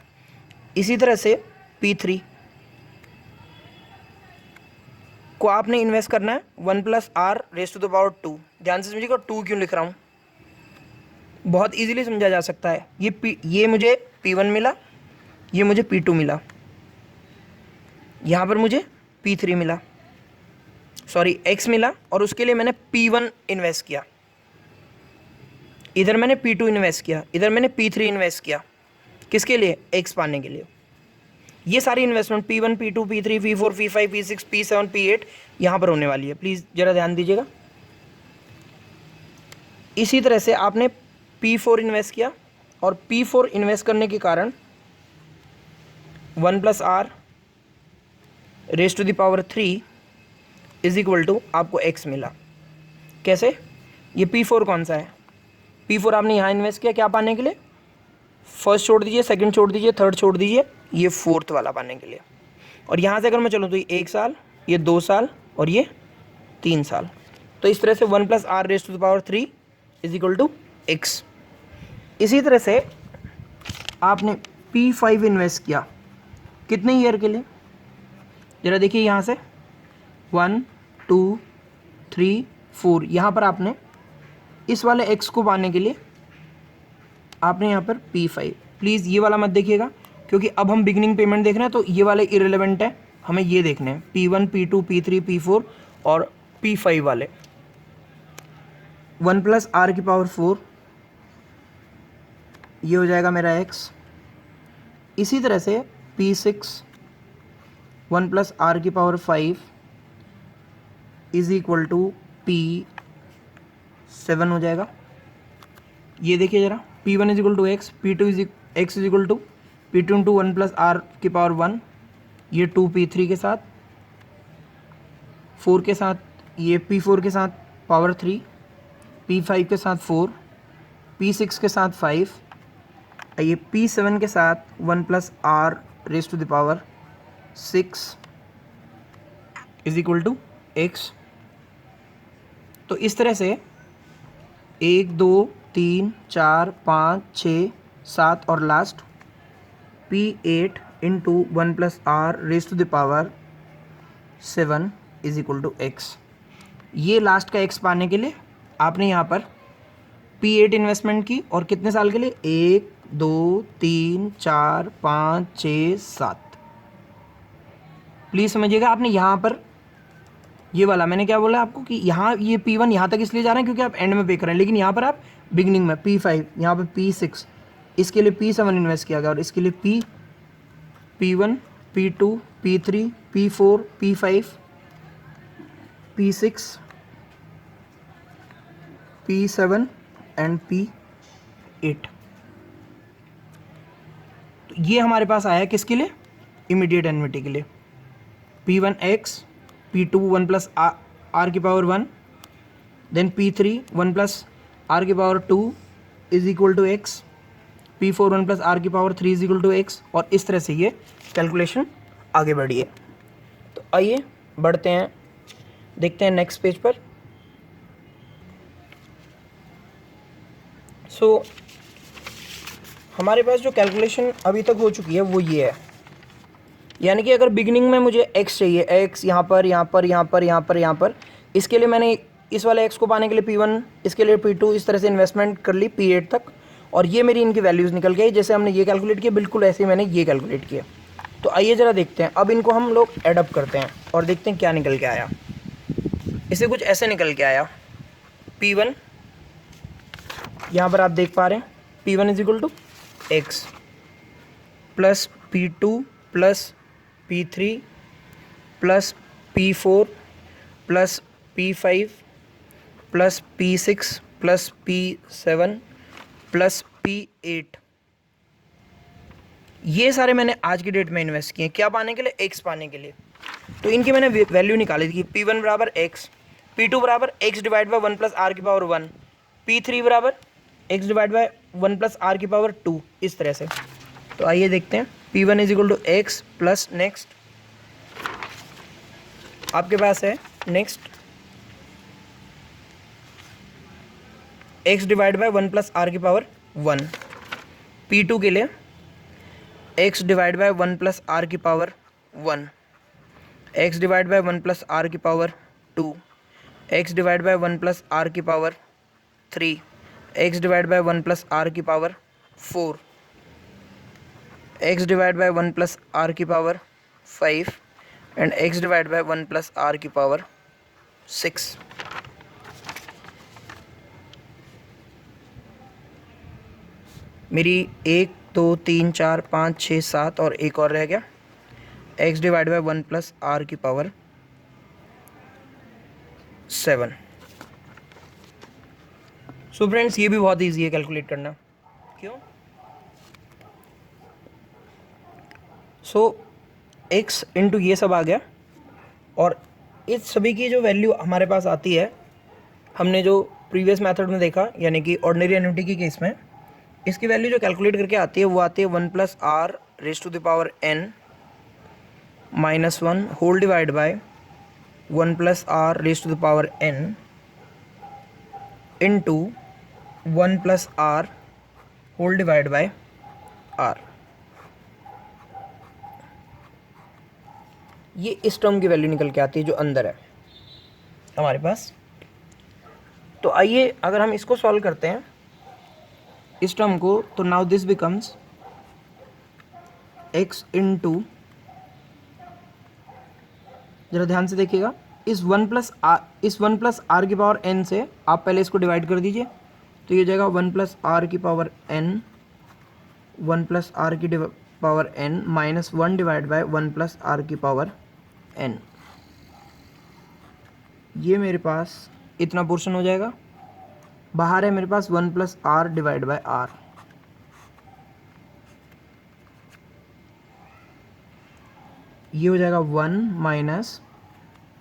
इसी तरह से P3 को आपने इन्वेस्ट करना है 1 plus are raise to the power 2। ध्यान से समझिएगा 2 क्यों लिख रहा हूँ, बहुत इजीली समझा जा सकता है। ये मुझे P1 मिला, ये मुझे P2 मिला, यहाँ पर मुझे P3 मिला, सॉरी X मिला, और उसके लिए मैंने P1 इन्वेस्ट किया, इधर मैंने P2 इन्वेस्ट किया, इधर मैंने P3 इन्वेस्ट किया। किसके लिए? X पाने के लिए। ये सारी investment P1 P2 P3 P4 P5 P6 P7 P8 यहाँ पर होने वाली है, प्लीज़ ज़रा ध्यान दीजिएगा। इसी तरह से आपने P4 इन्वेस्ट किया, और P4 इन्वेस्ट करने के कारण 1 plus are raise to the power 3 is equal to आपको X मिला। कैसे? ये P4 कौन सा है? P4 आपने यहाँ इन्वेस्ट किया क्या पाने के लिए? फर्स्ट छोड़ दीजिए, सेकंड छोड़ दीजिए, थर्ड छोड़ दीजिए, ये फोर्थ वाला पाने के लिए। और यहाँ से अगर मैं चलूँ तो ये 1 साल, ये 2 साल, और ये 3 साल। तो इस तरह से 1 plus are raise to the power 3 is equal to X। इसी तरह से आपने P5 इन्वेस्ट किया कितने ईयर के लिए? ज़रा देखिए यहाँ से 1 2 3 4, यहाँ पर आपने इस वाले X को पाने के लिए आपने यहाँ पर P5, प्लीज़ ये वाला मत देखिएगा क्योंकि अब हम बिगनिंग पेमेंट देख रहे हैं, तो ये वाले इरेलेवेंट है, हमें ये देखने हैं P1 P2 P3 P4 और P5 वाले। 1 प्लस आर की पावर 4 ये हो जाएगा मेरा X। इसी तरह से P6 1 प्लस आर की power 5 is equal to P7 हो जाएगा। ये देखिए ज़रा, P1 is equal to X, P2 is X is equal to P2 into 1 plus are की पावर 1, ये 2 P3 के साथ, 4 के साथ, ये P4 के साथ पावर 3, P5 के साथ 4, P6 के साथ 5, ये P7 के साथ 1 plus are raise to the power 6 is equal to X। तो इस तरह से 1 2 3 4 5 6 7 और last P8 into 1 plus are raise to the power 7 is equal to X। ये लास्ट का X पाने के लिए आपने यहाँ पर P8 इन्वेस्टमेंट की, और कितने साल के लिए? 1 2 3 4 5 6 7। प्लीज़ समझिएगा, आपने यहाँ पर ये वाला मैंने क्या बोला आपको कि यहाँ ये P1 यहाँ तक इसलिए जा रहे हैं क्योंकि आप एंड में पे कर रहे हैं, लेकिन यहाँ पर आप बिगनिंग में P5, यहाँ पर P6, इसके लिए P7 इन्वेस्ट किया गया, और इसके लिए P1 P2 P3 P4 P5 P6 P7 and P8। तो ये हमारे पास आया किसके लिए? इमीडिएट एन्युटी के लिए। P1 X, P2 1 plus are की power 1, then P3 1 plus are की power 2 is equal to X, P4 1 plus are की power 3 is equal to X, और इस तरह से ये कैलकुलेशन आगे बढ़ी है। तो आइए बढ़ते हैं, देखते हैं नेक्स्ट पेज पर। सो हमारे पास जो कैलकुलेशन अभी तक हो चुकी है वो ये है, यानी कि अगर बिगिनिंग में मुझे x चाहिए, x यहाँ पर यहाँ पर यहाँ पर यहाँ पर यहाँ पर, इसके लिए मैंने इस वाले x को पाने के लिए P1, इसके लिए P2, इस तरह से इन्वेस्टमेंट कर ली P8 तक, और ये मेरी इनकी वैल्यूज़ निकल गई। जैसे हमने ये कैलकुलेट किया बिल्कुल ऐसे ही मैंने ये कैलकुलेट किया। तो आइए ज़रा देखते हैं, अब इनको हम लोग एडअप करते हैं और देखते हैं क्या निकल के आया। इसे कुछ ऐसे निकल के आया, P1 यहाँ पर आप देख पा रहे हैं, P1 is equal to x plus P2 plus P3 plus P4 plus P5 plus P6 plus P7 plus P8। ये सारे मैंने आज की डेट में इन्वेस्ट किए, क्या पाने के लिए? x पाने के लिए। तो इनकी मैंने वैल्यू निकाली थी, P1 बराबर x, P2 बराबर x divide by 1 plus are की पावर 1, P3 बराबर x divide by 1 plus are की पावर 2, इस तरह से। तो आइए देखते हैं, P1 is equal to x plus next आपके पास है next x divide by 1 plus are की पावर 1, P2 के लिए x divide by 1 plus are की power 1, x divide by 1 plus are की power 2, x divide by 1 plus are की power 3, x divide by 1 plus are की power 4, x divide by 1 plus are की power 5 and x divide by 1 plus are की power 6। मेरी 1 2 3 4 5 6 7 और एक और रह गया, x divide by 1 plus are की पावर 7। सो फ्रेंड्स ये भी बहुत ईजी है कैलकुलेट करना, क्यों? सो x इंटू ये सब आ गया, और इस सभी की जो वैल्यू हमारे पास आती है, हमने जो प्रीवियस मेथड में देखा यानी कि ऑर्डिनरी एन्युटी के केस में, इसकी वैल्यू जो कैलकुलेट करके आती है वो आती है 1 plus are raise to the power n minus 1 whole divide by 1 plus are raise to the power n into 1 plus are whole divide by r। ये इस टर्म की वैल्यू निकल के आती है जो अंदर है हमारे पास। तो आइए अगर हम इसको सॉल्व करते हैं इस टर्म को, तो now this becomes x into, जरा ध्यान से देखिएगा, इस 1 प्लस आर की पावर n से आप पहले इसको डिवाइड कर दीजिए, तो ये जाएगा 1 प्लस आर की पावर n, 1 प्लस आर की power n minus 1 divide by 1 plus are की पावर n। ये मेरे पास इतना पोर्शन हो जाएगा, बाहर है मेरे पास 1 plus are divide by r. ये हो जाएगा 1 माइनस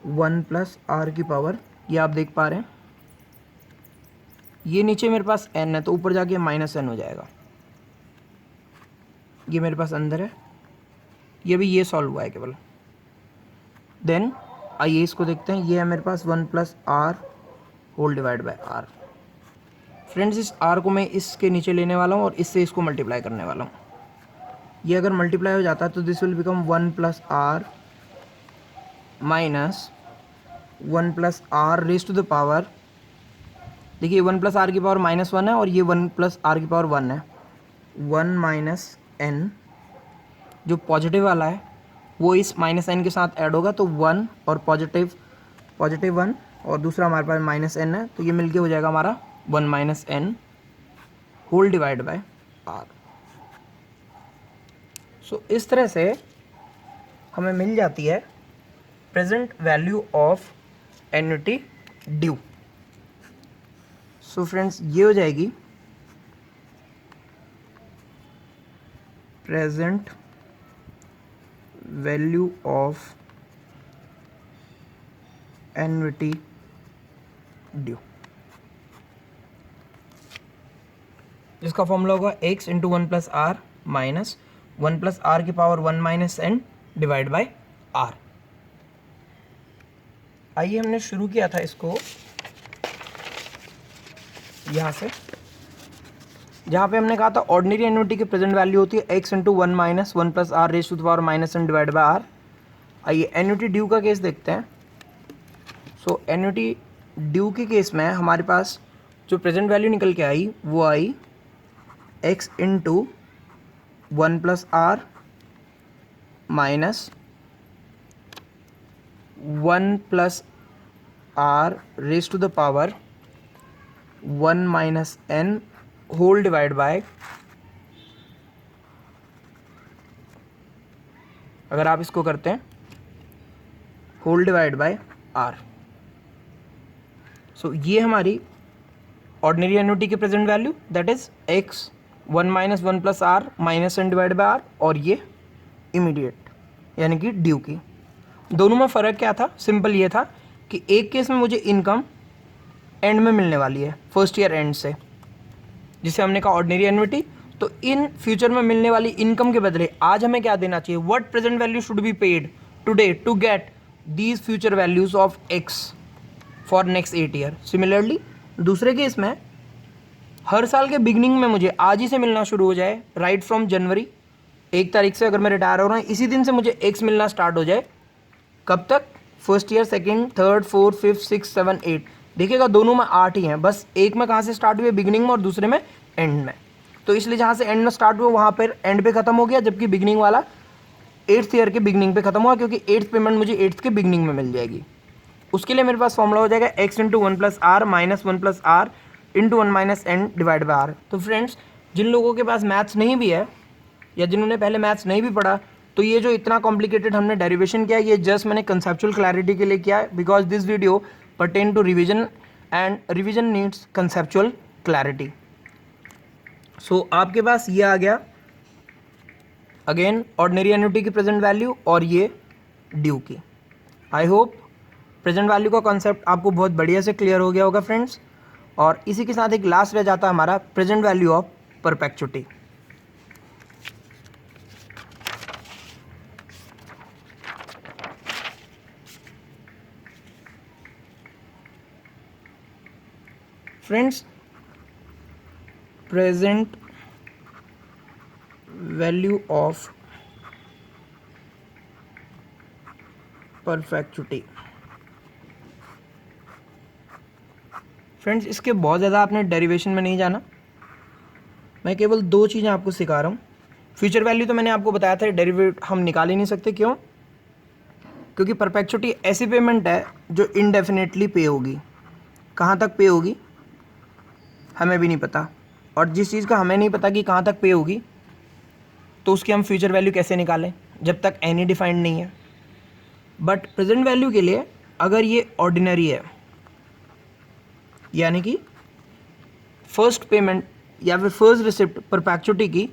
1 प्लस आर की पावर, ये आप देख पा रहे हैं, ये नीचे मेरे पास n है तो ऊपर जाके माइनस n हो जाएगा। ये मेरे पास अंदर है, ये भी ये सॉल्व हुआ है केवल। देन आइए इसको देखते हैं, ये है मेरे पास 1 plus are whole divide by r. Friends इस आर को मैं इसके नीचे लेने वाला हूँ और इससे इसको मल्टीप्लाई करने वाला हूँ। ये अगर मल्टीप्लाई हो जाता है तो this will become 1 plus r minus 1 plus are raise to the power, देखिए 1 प्लस आर की पावर माइनस 1 है और ये 1 प्लस आर की पावर 1 है, 1 माइनस n, जो पॉजिटिव वाला है वो इस माइनस n के साथ ऐड होगा तो 1 और पॉजिटिव 1 और दूसरा हमारे पास माइनस n है, तो ये मिलके हो जाएगा हमारा 1 minus n whole divide by r। So इस तरह से हमें मिल जाती है present value of annuity due. So friends ये हो जाएगी present value of annuity due, जिसका फॉर्मूला होगा x into 1 plus r minus 1 plus are की power 1 minus n divide by r। आइए हमने शुरू किया था इसको यहाँ से, जहाँ पे हमने कहा था ऑर्डिनरी एन्युटी की प्रेजेंट वैल्यू होती है x into 1 minus 1 plus are raise to the power minus n divide by r. आइए एन्युटी ड्यू का केस देखते हैं। सो एन्युटी ड्यू के केस में हमारे पास जो प्रेजेंट वैल्यू निकल के आई वो आई x into 1 plus r minus 1 plus are raise to the power 1 minus n whole divide by, अगर आप इसको करते हैं whole divide by are. So ये हमारी ऑर्डिनरी एन्युटी की present value that is x 1 minus 1 plus r minus n divide by r, और ये इमीडिएट यानी कि ड्यू की। दोनों में फ़र्क क्या था? सिंपल ये था कि एक केस में मुझे इनकम एंड में मिलने वाली है फर्स्ट ईयर एंड से, जिसे हमने कहा ऑर्डिनरी एन्युटी। तो इन फ्यूचर में मिलने वाली इनकम के बदले आज हमें क्या देना चाहिए? What present value should be paid today to get these future values of x for next 8 year. Similarly दूसरे केस में हर साल के बिगनिंग में मुझे आज ही से मिलना शुरू हो जाए, राइट फ्रॉम जनवरी 1 तारीख से अगर मैं रिटायर हो रहा हूँ इसी दिन से मुझे एक्स मिलना स्टार्ट हो जाए। कब तक? First year, second, third, fourth, fifth, six, 7, 8। देखिएगा दोनों में 8 ही हैं, बस एक में कहाँ से स्टार्ट हुए? बिगिनिंग में, और दूसरे में एंड में। तो इसलिए जहाँ से एंड में स्टार्ट हुआ वहाँ पर एंड पे खत्म हो गया, जबकि बिगिनिंग वाला 8th ईयर के बिगिनिंग पे खत्म हुआ, क्योंकि 8th पेमेंट मुझे 8th के बिगिनिंग में मिल जाएगी। उसके लिए मेरे पास फॉर्मूला हो जाएगा x into 1 plus r minus 1 plus r into 1 minus n divide by r. तो फ्रेंड्स जिन लोगों के पास मैथ्स नहीं भी है या जिन्होंने पहले मैथ्स नहीं भी पढ़ा, तो ये जो इतना कॉम्प्लिकेटेड हमने डेरिवेशन किया ये जस्ट मैंने कंसेप्चुअल क्लैरिटी के लिए किया है, because this video pertain to revision and revision needs conceptual clarity. So आपके पास ये आ गया अगेन ऑर्डिनरी एन्युटी की प्रेजेंट वैल्यू और ये ड्यू की। आई होप प्रेजेंट वैल्यू का कॉन्सेप्ट आपको बहुत बढ़िया से क्लियर हो गया होगा फ्रेंड्स। और इसी के साथ एक लास्ट रह जाता है हमारा present value of perpetuity. Friends present value of perpetuity, friends इसके बहुत ज़्यादा आपने डेरिवेशन में नहीं जाना, मैं केवल 2 चीज़ें आपको सिखा रहा हूँ। फ्यूचर वैल्यू तो मैंने आपको बताया था डेरिवेट हम निकाल ही नहीं सकते, क्यों? क्योंकि परपेचुइटी ऐसी पेमेंट है जो इनडेफिनेटली पे होगी। कहाँ तक पे होगी हमें भी नहीं पता, और जिस चीज़ का हमें नहीं पता कि कहाँ तक पे होगी तो उसकी हम फ्यूचर वैल्यू कैसे निकालें जब तक एनी डिफाइंड नहीं है। बट प्रेजेंट वैल्यू के लिए अगर ये ऑर्डिनरी है, यानी कि फर्स्ट पेमेंट या फिर फर्स्ट रिसिप्ट परपेचुइटी की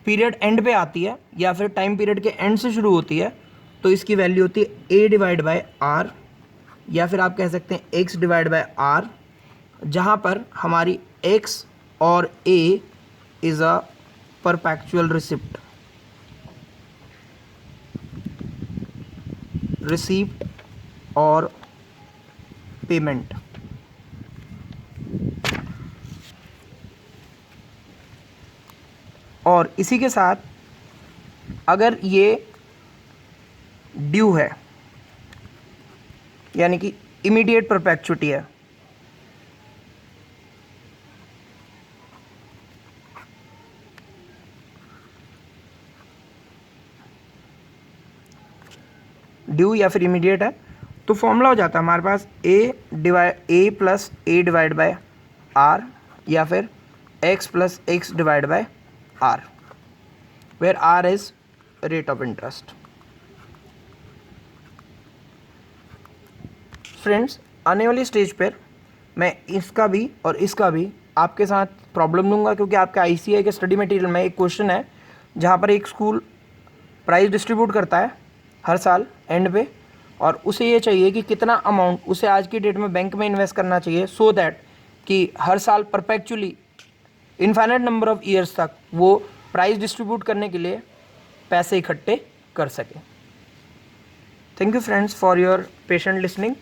पीरियड एंड पे आती है या फिर टाइम पीरियड के एंड से शुरू होती है, तो इसकी वैल्यू होती है a डिवाइड बाय आर, या फिर आप कह सकते हैं x डिवाइड बाय आर, जहाँ पर हमारी x और a is a perpetual receipt और पेमेंट। और इसी के साथ अगर ये ड्यू है यानी कि इमीडिएट परपेचुइटी है, ड्यू या फिर इमीडिएट है, तो फॉर्मूला हो जाता है हमारे पास a plus a divide by r, या फिर x plus x divide by r, where r is rate of interest. Friends आने वाली स्टेज पर मैं इसका भी और इसका भी आपके साथ प्रॉब्लम दूंगा, क्योंकि आपके ICAI के स्टडी मटेरियल में एक क्वेश्चन है जहाँ पर एक स्कूल प्राइस डिस्ट्रीब्यूट करता है हर साल एंड पे, और उसे ये चाहिए कि कितना अमाउंट उसे आज की डेट में बैंक में इन्वेस्ट करना चाहिए, सो दैट कि हर साल perpetually infinite number of years तक वो प्राइस डिस्ट्रीब्यूट करने के लिए पैसे इकट्ठे कर सके। Thank you friends for your patient listening.